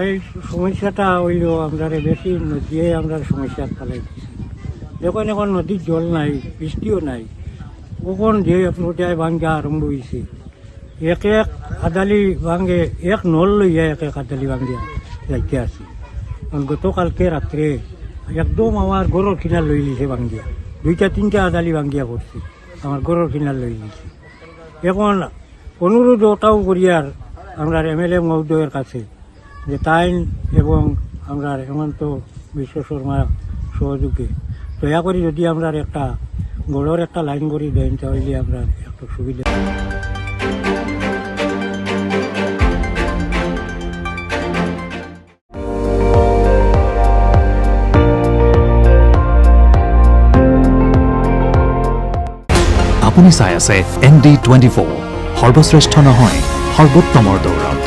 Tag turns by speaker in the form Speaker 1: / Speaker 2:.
Speaker 1: এই সমস্যাটা হইল আমরা বেশি নদীয়ে আমরা সমস্যা ফেলাই দিচ্ছি। যখন এখন নদীর জল নাই, বৃষ্টিও নাই, কখন যে নদীয় ভাঙ্গা আরম্ভ হয়েছে, এক এক আদালি ভাঙ্গে এক নল লইয়া এক এক আদালি ভাঙ্গিয়া যাইতে আছে। গতকালকে রাত্রে একদম আমার গরুর কিনার লই লিছে ভাঙ্গিয়া, 2-3টা আদালি ভাঙ্গিয়া পড়ছে, আমার গরুর কিনার লই লিছে। এখন অনুরোধ ওটাও করিয়ার আমরা MLA মহোদয়ের কাছে যে তাইন এবং আমরা হেমন্ত বিশ্ব শর্মা সহযোগে দয়া করে যদি আমরা একটা গড়ের একটা লাইন করে দেন তাহলে আমরা একটু সুবিধা।
Speaker 2: আপুনি চাই আছে ND24, সৰ্বশ্ৰেষ্ঠ নহয় সৰ্বোত্তমৰ দৌৰত।